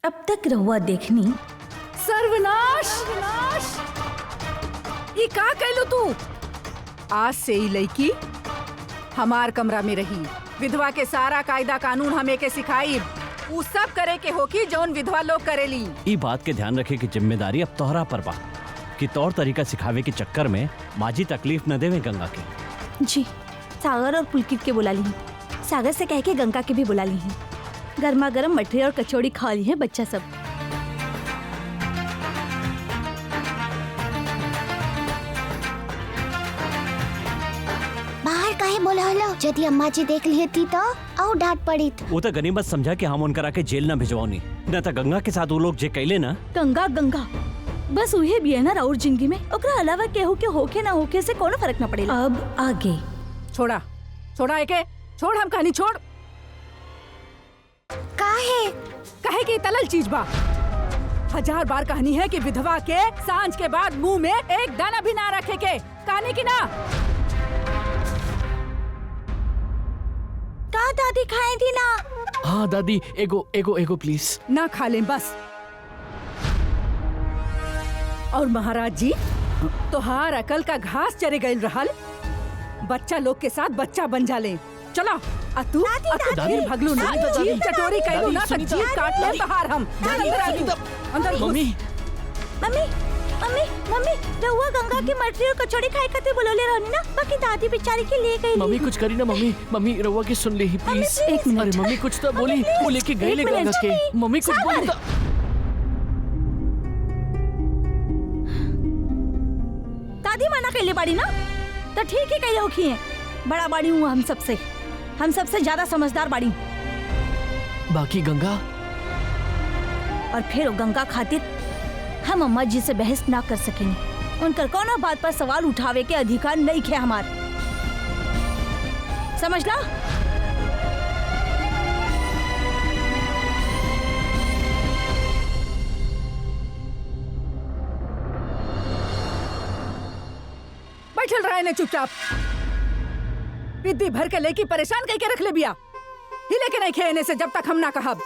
अब तक रहुआ देखनी। सर्वनाश! ये का कहलू तू? आज से ही लड़की हमार कमरा में रही। विधवा के सारा कायदा कानून हमें के सिखाई। उ सब करे के होकी जौन विधवा लोग करेली। ई बात के ध्यान रखे की जिम्मेदारी अब तोहरा पर बा कि तौर तरीका सिखावे के चक्कर में माजी तकलीफ न देवे गंगा के। जी, सागर और पुलकित के बुला ली। सागर से कह के गंगा के भी बुला ली हैं। गर्मा गर्म मठरी और कचौड़ी खा ली है बच्चा सब। बाहर काहे बोला हलो? यदि अम्मा जी देख लेती तो और डांट पड़ी। वो तो गनीमत समझा कि हम उनकरा के जेल न भिजवानी, न तो गंगा के साथ वो लोग जे कैले ना। गंगा गंगा बस उहे भी है ना राउर जिंदगी में। ओकरा अलावा केहू के होके ना होके से कोनो फर्क ना पड़ेला। अब आगे छोड़ा छोड़ा एके, छोड़ हम कहानी छोड़। काहे की तलल चीज बा। 1000 बार कहानी है कि विधवा के सांझ के बाद मुंह में एक दाना भी ना रखे के। कहानी की ना का दादी खाए थी ना। हाँ दादी, एगो एगो एगो प्लीज। ना खा लें बस। और महाराज जी तोहार अकल का घास चरे गए रहल। बच्चा लोग के साथ बच्चा बन जाले। चलो तू दादी, भगलू ना, जीभ चटोरी कहलू ना, तो जीभ काट ले तोहार हम। अंदर घुस। मम्मी मम्मी मम्मी मम्मी रहुआ गंगा की मटरी और कचौड़ी खाए खातिर बोलोले रहनी ना। बाकी दादी बेचारी के लिए गई। मम्मी कुछ करी ना मम्मी। मम्मी रवा के सुन ले ही प्लीज। एक मिनट। अरे मम्मी कुछ तो बोली। वो लेके गए ले गंगा के। मम्मी कुछ बोली तो। दादी मना कैले बाड़ी ना तो ठीक ही कैले होखी है। बड़ा बाड़ी हूँ हम सबसे ज्यादा समझदार बाड़ी। बाकी गंगा और फिर गंगा खातिर हम अम्मा जी से बहस ना कर सकेंगे। उनकर कोनो बात पर सवाल उठावे के अधिकार नहीं है हमार। समझला? बैठल रहे ने चुपचाप। विद्धि भर के लेके परेशान कह के रख ले बिया। हिले के नहीं खेने से जब तक हम ना कहब।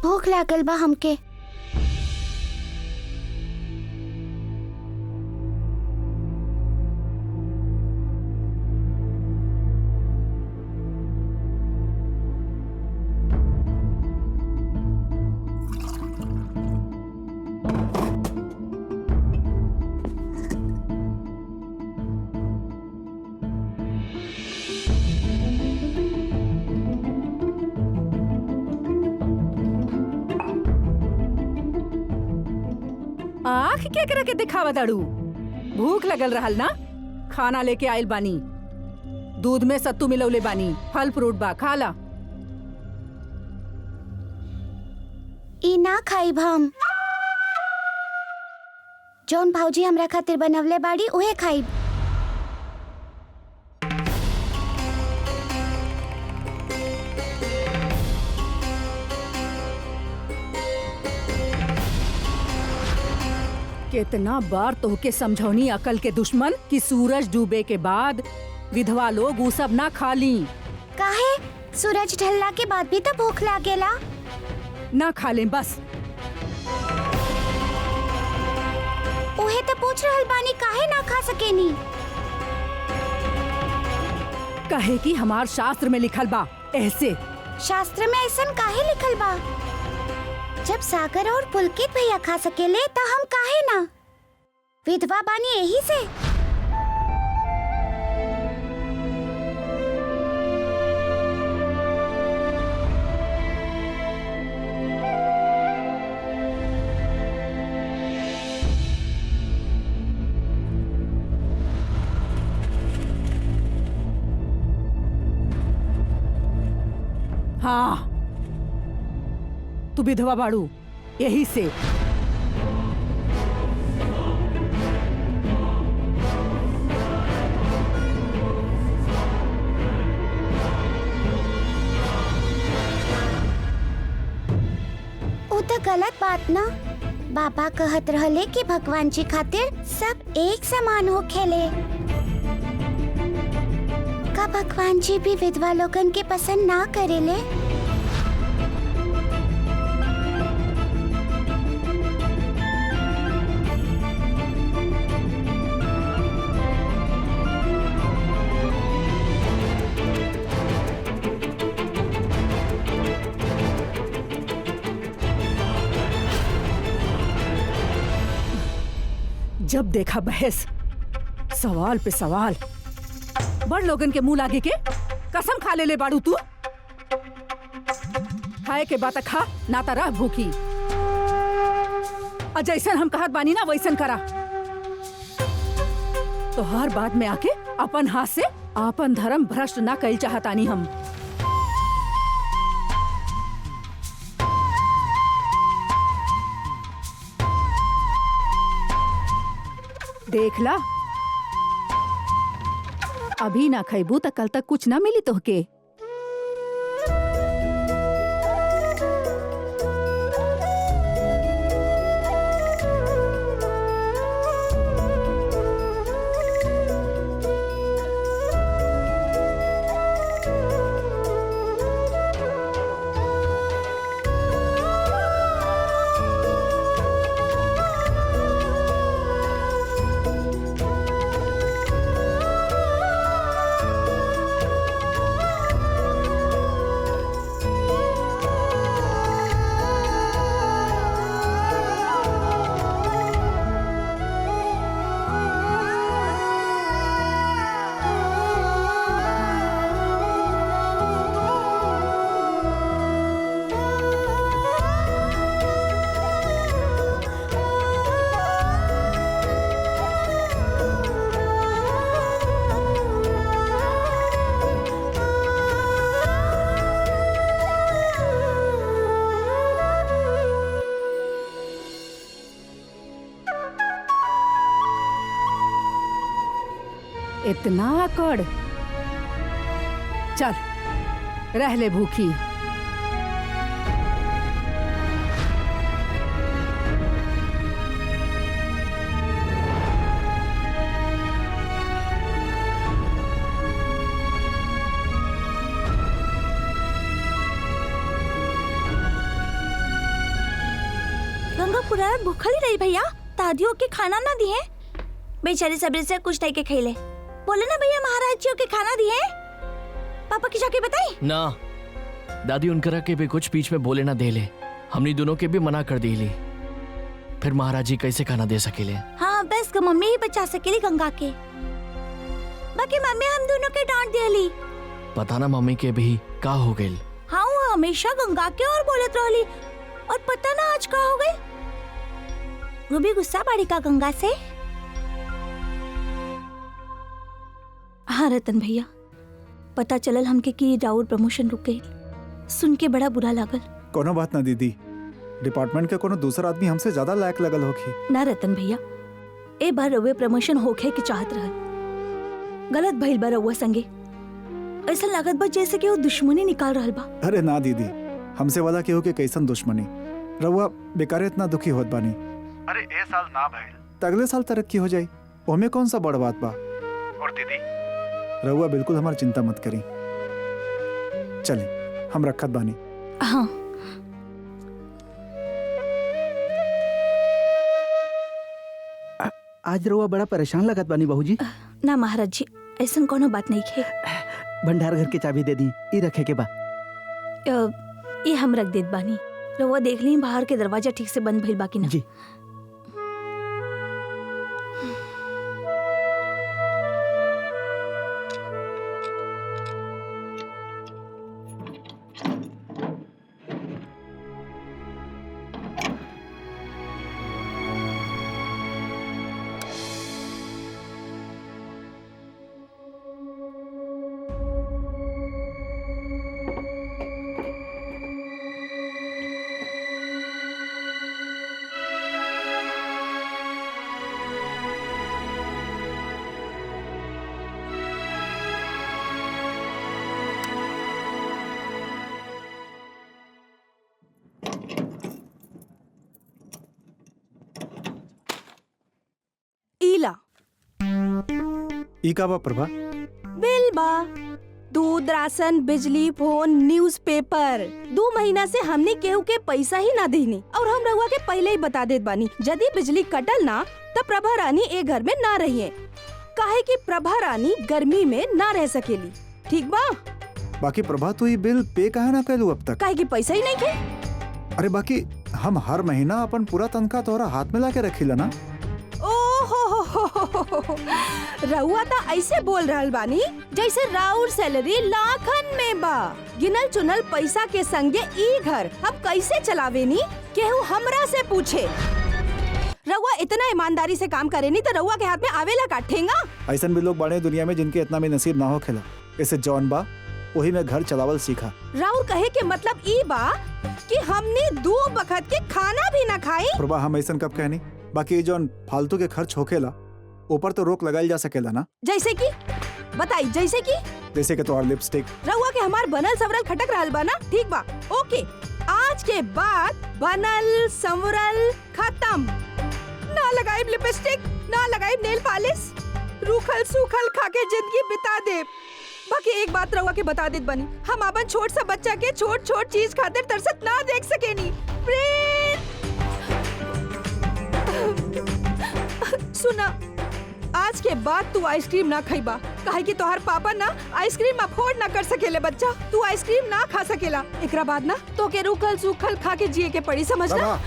भूख लागल बा हमके। आँख के करे के दिखावा दाड़ू। भूख लगल रहल ना, खाना लेके आइल बानी। दूध में सत्तू मिलौले बानी, फल फ्रूट बा, खाला। ई ना खाइब हम। जौन भाऊजी हमरा खातिर बनवले बाड़ी उहे खाइब। कितना बार तोहके समझौनी अकल के दुश्मन कि सूरज डूबे के बाद विधवा लोग ऊ सब ना खा ली। काहे? सूरज ढलला के बाद भी तो भूख लागेला। ना खा लें बस। उहे तो पूछ रहल बानी काहे ना खा सकेनी। कहे कि हमार शास्त्र में लिखल बा ऐसे। शास्त्र में ऐसन काहे लिखल बा? जब सागर और पुलकित भैया खा सकेले तो हम काहे ना? विधवा बानी यही से। हाँ, तू विधवा बाड़ू यही से। वो तो गलत बात ना। बाबा कहत रहले कि भगवान जी खातिर सब एक समान हो खेले। का भगवान जी भी विधवा लोगन के पसंद ना करेले? जब देखा बहस, सवाल पे सवाल। बड़ लोगन के मुंह लागे के कसम खा ले बाड़ू तू। खाए के बात खा, ना त रह भूखी। और जैसन हम कहत बानी ना वैसन करा। तो हर बात में आके अपन हाथ से अपन धर्म भ्रष्ट ना कइल चाहतानी हम। देख ला, अभी ना खैबू तो कल तक कुछ ना मिली तोहके। इतना आकड़, चल रह ले भूखी। गंगा पूरा रात भूखल ही रही भैया। दादियों के खाना ना दिए, बेचारी सबरे से कुछ नहीं के खेले। बोले ना भैया महाराज जी के खाना दिए। पापा की जाके बताई ना, दादी उनकरा के भी कुछ बीच में बोले ना दे ले। हमनी दोनों के भी मना कर दी ली, फिर महाराज जी कैसे खाना दे सकेले। हाँ बस मम्मी ही बचा सकेली गंगा के। बाकी मम्मी हम दोनों के डांट देली। पता ना मम्मी के भी का हो गई। हाँ वो हमेशा गंगा के और बोलत रहली, और पता ना आज का हो गई। वो भी गुस्सा बाड़ी का गंगा से। हाँ रतन भैया, पता चलल हमके कि राउर प्रमोशन रुक गई। सुन के बड़ा बुरा लागल। कोनो बात ना दीदी, डिपार्टमेंट के कोनो दूसरा आदमी हमसे ज्यादा लायक लगल होखी। ना रतन भैया, ए बार रउए प्रमोशन होखे के चाहत रहल, गलत भइल बा रउआ संगे। ऐसा लागत बा जैसे कि वो दुश्मनी निकाल रहल बा। अरे ना दीदी, हमसे वाला केहू के कैसन दुश्मनी। रउआ बेकार इतना दुखी होत बानी। अरे ए साल ना भइल त अगले साल तरक्की हो जाई, ओमे कौन सा बड़ बात बा। और दीदी रउआ बिल्कुल हमार चिंता मत करी। चले हम रखत बानी। हाँ आज रउआ बड़ा परेशान लगत बानी बहूजी। ना महाराज जी, ऐसा कोनो बात नहीं है। भंडार घर के चाबी दे दी, ई रखे के बा। ये हम रख देत बानी। रउआ देख ली बाहर के दरवाजा ठीक से बंद भइल बाकी ना। जी ईला ई का बा प्रभा? बिल बा। दूध, राशन, बिजली, फोन, न्यूज़पेपर। 2 महीना से हमने केहू के पैसा ही ना देनी, और हम रउआ के पहले ही बता देत बानी, यदि बिजली कटल ना तब प्रभा रानी ए घर में ना रहिए, काहे कि प्रभा रानी गर्मी में ना रह सकेली। ठीक बा? बाकी प्रभा तू ई बिल पे काहे ना कैलू अब तक? काहे कि पैसा ही नहीं थे। अरे बाकी हम हर महीना अपन पूरा तनख्वाह तोहरा हाथ में ला के रखीला ना। ओहो रउआ तो ऐसे बोल रहल बानी जैसे राउर सैलरी लाखन में बा। गिनल चुनल पैसा के संगे ई घर हम कैसे चलावेनी केहू हमरा से पूछे। रउआ इतना ईमानदारी से काम करे नी तो रउआ के हाथ में आवेला का ठेंगा? ऐसा भी लोग बड़े दुनिया में जिनके इतना भी नसीब ना हो खेला। ऐसे जॉन बा वही में घर चलावल सीखा। राउर कहे के मतलब ई बा कि हमने 2 बखत के खाना भी ना खाई। प्रभा हम ऐसा कब कहनी? बाकी ये जॉन फालतू के खर्च होखेला ऊपर तो रोक लगाई जा सकेला ना। जैसे कि बताई, जैसे कि तो और लिपस्टिक रउआ के हमार बनल सवरल खटक रहल बा ना। ठीक बा, ओके, आज के बाद बनल संवरल खत्म। ना लगाई लिपस्टिक, ना लगाई नेल पॉलिश, रूखल सूखल खा के जिंदगी बिता दे। बाकी एक बात रउआ के बता देत बनी, हम अपन छोट सा बच्चा के छोट छोट चीज खातिर तरसत ना देख सकेनी। सुना, आज के बाद तू आइसक्रीम ना खाइबा, काहे कि तोहर पापा ना आइसक्रीम अफोर्ड ना कर सकेले। बच्चा तू आइसक्रीम ना खा सकेला। एकरा बाद ना तो के रूखल सूखल खा के जिए के पड़ी, समझला?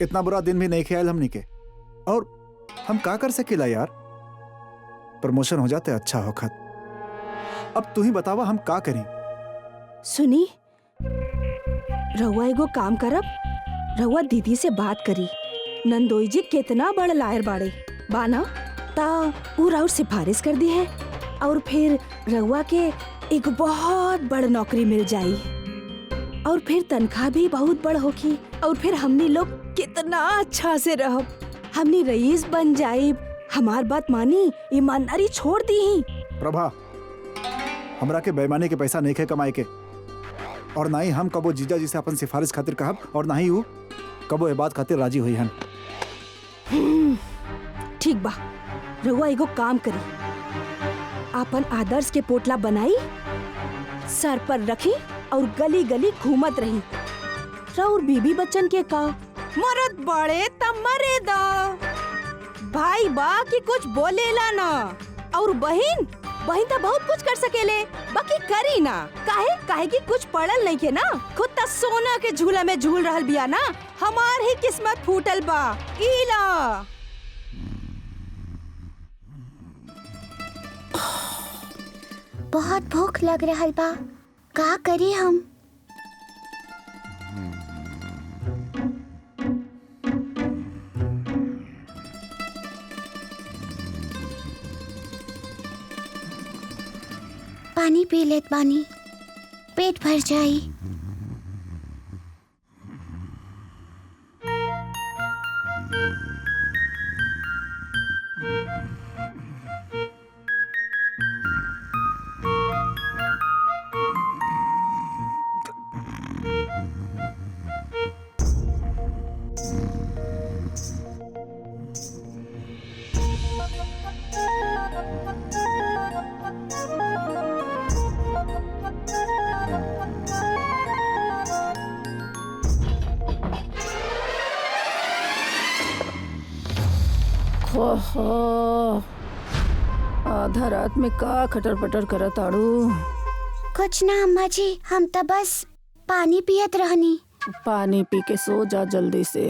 इतना बुरा दिन भी नहीं खेल हमनी के, और हम का कर सकेला यार? प्रमोशन हो जाते अच्छा हो खत। अब तू ही बतावा हम का करी? सुनी, रउआ एगो काम करब, रउआ दीदी से बात करी। नंदोई जी कितना बड़ लायर बाड़े बाना, ता उ राउर सिफारिश कर दी है और फिर रउआ के एक बहुत बड़ नौकरी मिल जाई और फिर तनख्वाह भी बहुत बड़ होगी और फिर हमनी लोग कितना अच्छा से रहब। हमनी रईस बन जाई। हमार बात मानी, ईमानदारी छोड़ दी ही। प्रभा, हमरा के बेईमानी के पैसा नहीं खे कमाए के, और ना ही हम कबो जीजा जी से अपन सिफारिश खातिर कहब, और ना ही वो कबो ए बात खातिर राजी हुई हन। ठीक बा, रउआ एगो काम करी, आपन आदर्श के पोटला बनाई, सर पर रखी और गली गली घूमत रही। राउर बीबी बच्चन के का मरद बड़े तब मरे दा, भाई बा कि कुछ बोलेला ना, और बहन तो बहुत कुछ कर सकेले, बाकी करी ना। काहे कि कुछ पढ़ल नहीं के ना, खुद त सोना के झूला में झूल रहल बिया ना। हमार ही किस्मत फूटल बा। इला बहुत भूख लग रहल बा, का करी हम? पानी पी लेत बानी, पेट भर जाई। आधा रात में का खटर पटर करत आड़ू? कुछ ना अम्मा जी, हम तो बस पानी पियत रहनी। पानी पी के सो जा जल्दी से।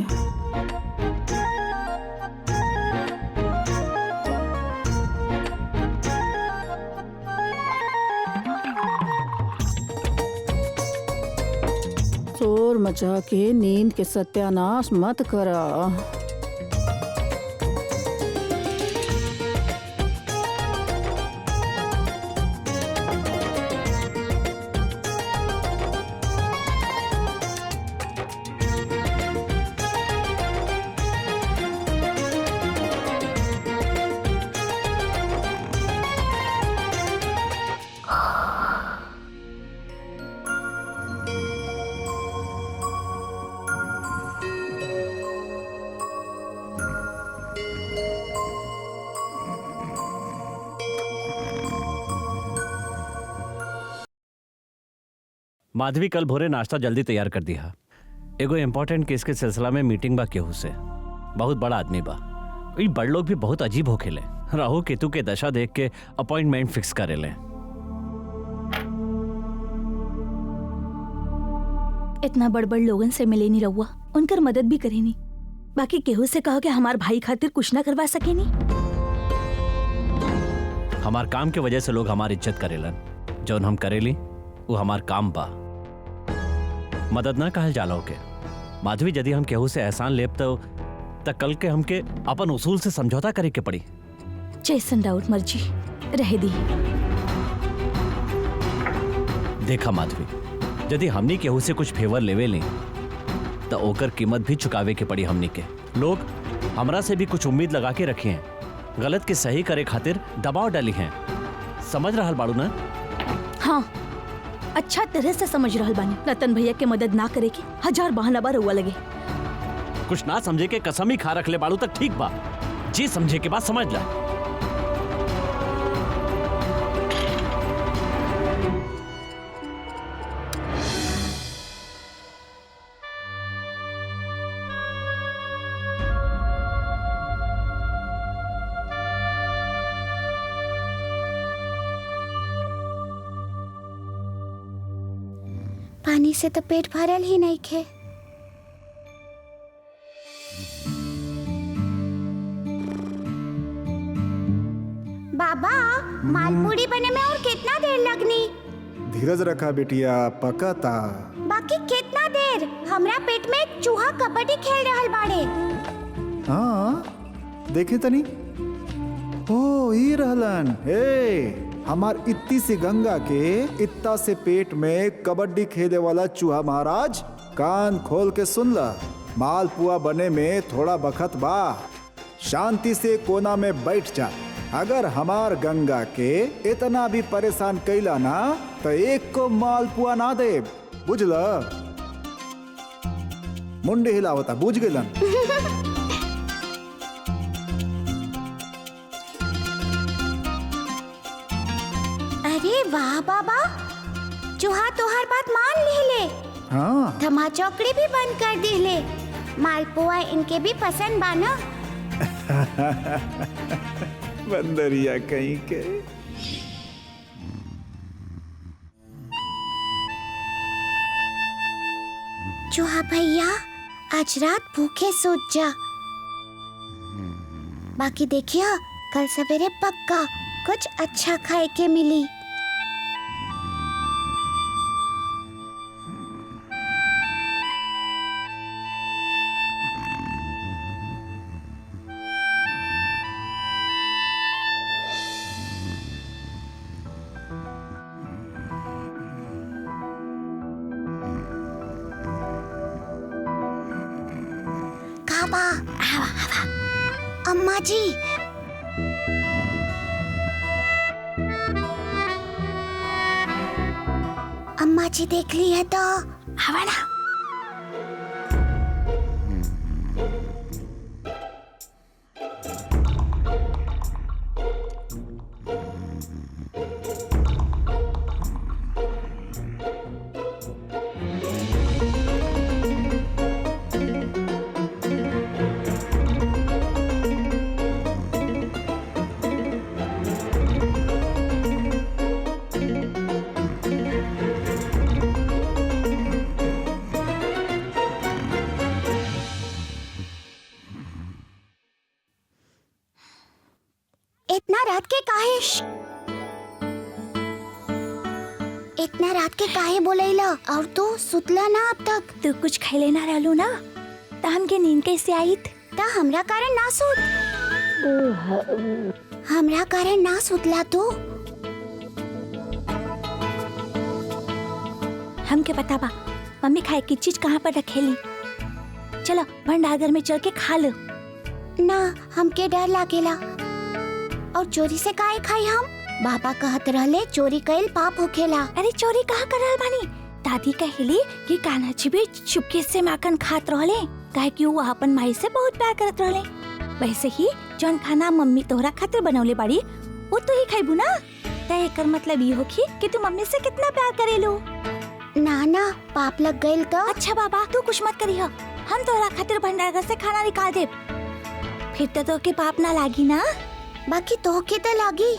शोर मचा के नींद के सत्यानाश मत करा। माधवी कल भोरे नाश्ता जल्दी तैयार कर दिया। एगो इम्पोर्टेंट केस के सिलसिला में मीटिंग बा केहू से, बहुत बड़ा आदमी बा। ई बड़ लोग भी बहुत अजीब हो खेले। राहु केतु के दशा देख के अपॉइंटमेंट फिक्स करे ले। इतना बड़ बड़ लोगन से मिले नहीं रहुआ, उनकर मदद भी करे नहीं। बाकी केहू से कहो कि हमार भाई खातिर कुछ ना करवा सके नहीं। हमार काम के वजह से लोग हमारी इज्जत करेलन। जौन हम करेली वो हमार काम बा, मदद ना कहल जाला ओके। माधवी, यदि हम केहू से एहसान लेब तो कल के हमके अपन उसूल से समझौता करे के पड़ी। जैसन राउत मर्जी रह दी। देखा माधवी, यदि हमनी केहू से कुछ फेवर लेवे लें तो ओकर कीमत भी चुकावे के पड़ी। हमनी के लोग हमरा से भी कुछ उम्मीद लगा के रखे हैं, गलत के सही करे खातिर दबाव डाली हैं। समझ रहा बाड़ू ना? हाँ, अच्छा तरह से समझ रहल बानी। रतन भैया के मदद ना करे के 1000 बहाना बा रउआ लगे। कुछ ना समझे के कसम ही खा रख ले बाड़ू तक ठीक बा, जी समझे के बाद समझ ला। पानी से तो पेट भरल ही नहीं खे। बाबा, मालपूरी बने में और कितना देर लगनी? धीरज रखा बिटिया, पकता। बाकी कितना देर? हमरा पेट में एक चूहा कबड्डी खेल रहल बाड़े। हाँ, देखे तनी। ओ ई रहलन। हे, हमार इत्ती सी गंगा के इत्ता से पेट में कबड्डी खेले वाला चूहा महाराज, कान खोल के सुन ला। मालपुआ बने में थोड़ा बखत बा, शांति से कोना में बैठ जा। अगर हमार गंगा के इतना भी परेशान कैला ना तो एक को मालपुआ ना दे, बुझला? मुंडे हिलावता, बुझ गेलन। अरे वाह बाबा, चूहा तोहार बात मान ले। हाँ, धमा चौकड़ी भी बंद कर दी ले। मालपुआ इनके भी पसंद बा ना। बंदरिया कहीं के। चूहा भैया, आज रात भूखे सोच जा। बाकी देखिए, कल सवेरे पक्का कुछ अच्छा खाए के मिली। काबा, हवा, अम्मा जी। अम्मा जी देख ली है तो हवा ना। इतना रात के काहे बोलेला? और तू सुतला ना अब तक? तू कुछ खैले ना रहलू ना तो हमके नींद कैसे आईत? ता हमरा कारण ना सुत। हमरा कारण ना सुतला तू? हमके पता बा मम्मी खाए की चीज कहाँ पर रखेली। चलो भंडारघर में चल के खा लो। ना, हमके डर लागेला। और चोरी से काहे खाई हम? बाबा कहत रहले चोरी कईल पाप होखेला। अरे चोरी कहाँ कर रहल बानी? दादी कहेली कि कान्हा भी चुपके से माखन खात रहले, काहे कि वो अपन माई से बहुत प्यार करत रहले। वैसे ही जौन खाना मम्मी तोहरा खातिर बनौले बाड़ी वो तो ही खाइबू ना। तय एकर मतलब ये होखी कि तू मम्मी से कितना प्यार करेलू। ना ना, पाप लग गईल तो। अच्छा बाबा, तू कुछ मत करियो, हम तोहरा खातिर भंडारघर से खाना निकाल देब। फिर तो के पाप ना लागी ना। बाकी तो के तो लागी।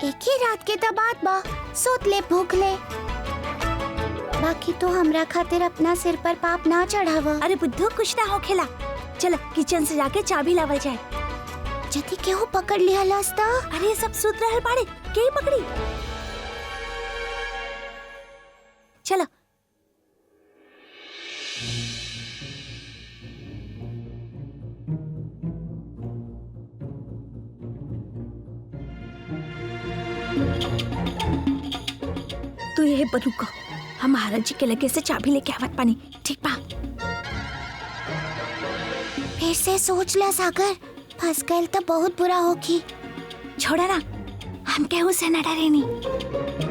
एक ही रात के तो बात बा, सोत ले, भूख ले। बाकी तो हमरा खातिर अपना सिर पर पाप ना चढ़ावा। अरे बुद्धू, कुछ ना होखेला। चलो किचन से जाके चाबी लावल जाए। जति केहू पकड़ लिया लस्ता। अरे सब सुत रहल बाड़े, के पकड़ी? चलो। तू ये बनू को हम महाराज जी के लगे से चाबी लेके आवत पानी, ठीक बा? फिर से सोच ला सागर, फंस गए तो बहुत बुरा होगी। छोड़ा ना, हम केहू से न डरे नहीं।